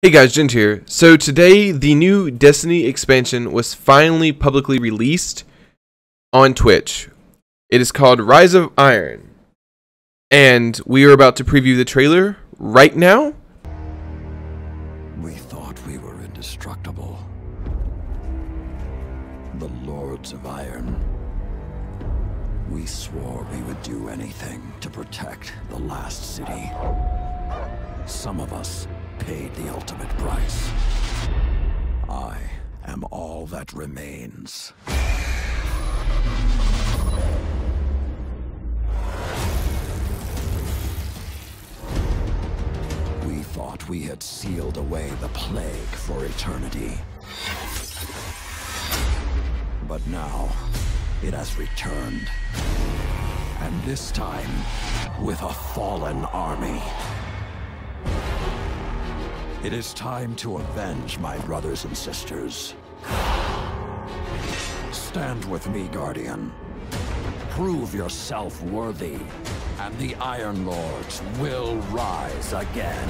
Hey guys, Gent here. So today the new Destiny expansion was finally publicly released on Twitch. It is called Rise of Iron. And we are about to preview the trailer right now. We thought we were indestructible. The Lords of Iron. We swore we would do anything to protect the last city. Some of us paid the ultimate price. I am all that remains. We thought we had sealed away the plague for eternity. But now, it has returned. And this time, with a fallen army. It is time to avenge my brothers and sisters. Stand with me, Guardian. Prove yourself worthy, and the Iron Lords will rise again.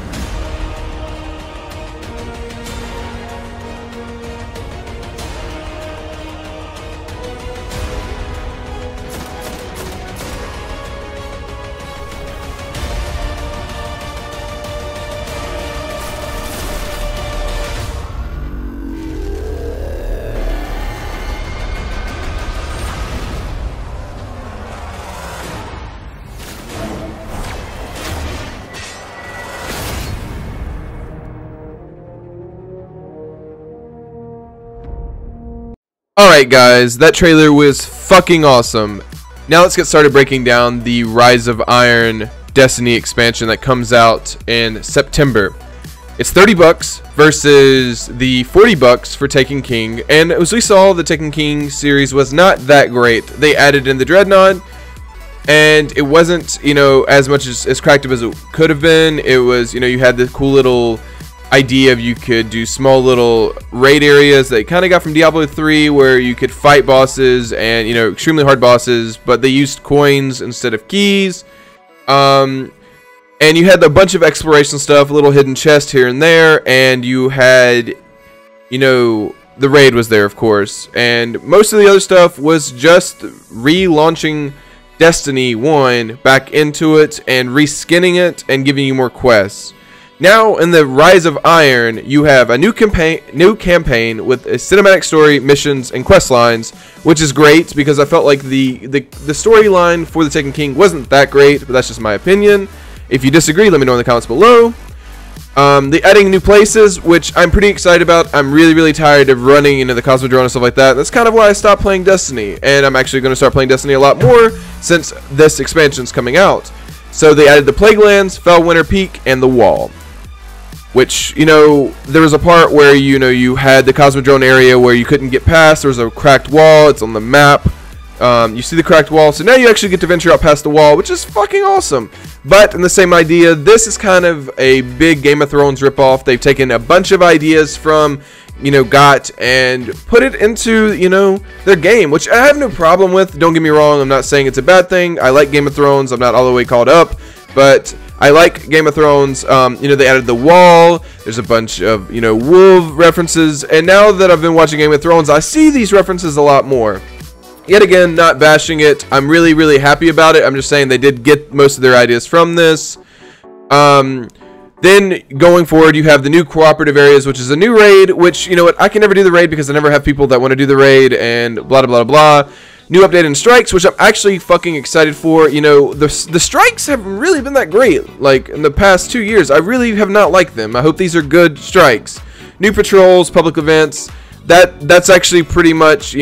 Alright guys, that trailer was fucking awesome. Now let's get started breaking down the Rise of Iron Destiny expansion that comes out in September. It's $30 versus the $40 for Taken King, and as we saw, the Taken King series was not that great. They added in the Dreadnought, and it wasn't, as much as cracked up as it could have been. It was, you had the cool little idea of you could do small little raid areas that you kind of got from Diablo 3, where you could fight bosses and extremely hard bosses, but they used coins instead of keys. And you had a bunch of exploration stuff, a little hidden chest here and there, and you had the raid was there, of course, and most of the other stuff was just relaunching Destiny 1 back into it and reskinning it and giving you more quests. Now in the Rise of Iron, you have a new campaign with a cinematic story, missions, and quest lines, which is great because I felt like the storyline for the Taken King wasn't that great, but that's just my opinion. If you disagree, let me know in the comments below. They adding new places, which I'm pretty excited about. I'm really tired of running into the Cosmodrome and stuff like that. That's kind of why I stopped playing Destiny, and I'm actually going to start playing Destiny a lot more since this expansion's coming out. So they added the Plaguelands, F.O.O.L, Winter Peak, and the Wall. Which, there was a part where, you had the Cosmodrome area where you couldn't get past. There was a cracked wall. It's on the map. You see the cracked wall. So now you actually get to venture out past the wall, which is fucking awesome. But in the same idea, this is kind of a big Game of Thrones ripoff. They've taken a bunch of ideas from, GOT and put it into, their game, which I have no problem with. Don't get me wrong. I'm not saying it's a bad thing. I like Game of Thrones. I'm not all the way caught up, but I like Game of Thrones. They added the wall. There's a bunch of, wolf references. And now that I've been watching Game of Thrones, I see these references a lot more. Yet again, not bashing it. I'm really happy about it. I'm just saying they did get most of their ideas from this. Then going forward, you have the new cooperative areas, which is a new raid, which, I can never do the raid because I never have people that want to do the raid and blah, blah, blah, blah. New update in strikes, which I'm actually fucking excited for. The strikes haven't really been that great. Like, in the past 2 years, I really have not liked them. I hope these are good strikes. New patrols, public events. That's actually pretty much,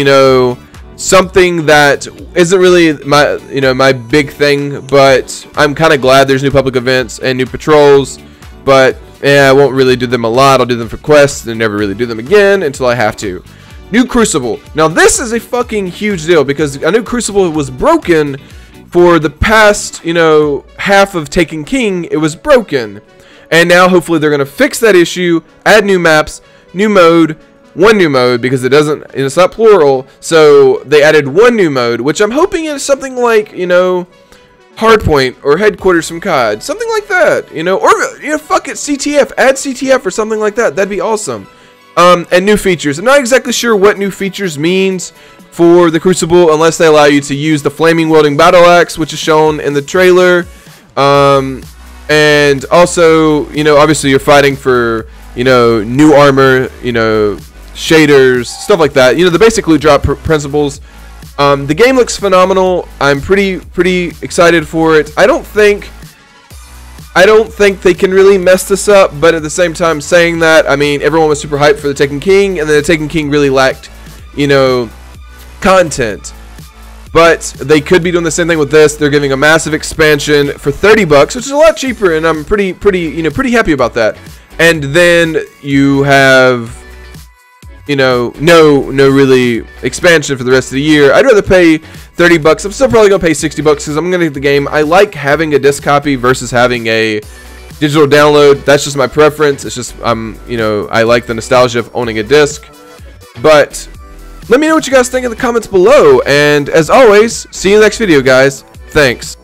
something that isn't really my, my big thing. But I'm kind of glad there's new public events and new patrols. But, yeah, I won't really do them a lot. I'll do them for quests and never really do them again until I have to. New Crucible. Now this is a fucking huge deal because I knew Crucible was broken for the past, half of Taken King. It was broken. And now hopefully they're going to fix that issue, add new maps, new mode, one new mode because it's not plural. So they added one new mode, which I'm hoping is something like, Hardpoint or headquarters from COD, something like that, you know, or fuck it, CTF, add CTF or something like that. That'd be awesome. And new features. I'm not exactly sure what new features means for the Crucible unless they allow you to use the flaming welding battle axe, which is shown in the trailer. And also, obviously you're fighting for, new armor, shaders, stuff like that. The basic loot drop principles. The game looks phenomenal. I'm pretty excited for it. I don't think they can really mess this up, but at the same time saying that, I mean, everyone was super hyped for the Taken King, and then the Taken King really lacked, content. But they could be doing the same thing with this. They're giving a massive expansion for 30 bucks, which is a lot cheaper, and I'm pretty happy about that. And then you have no really expansion for the rest of the year. I'd rather pay 30 bucks. I'm still probably gonna pay 60 bucks because I'm gonna get the game. I like having a disc copy versus having a digital download. That's just my preference. It's just I like the nostalgia of owning a disc. But let me know what you guys think in the comments below, and as always, see you in the next video, guys. Thanks.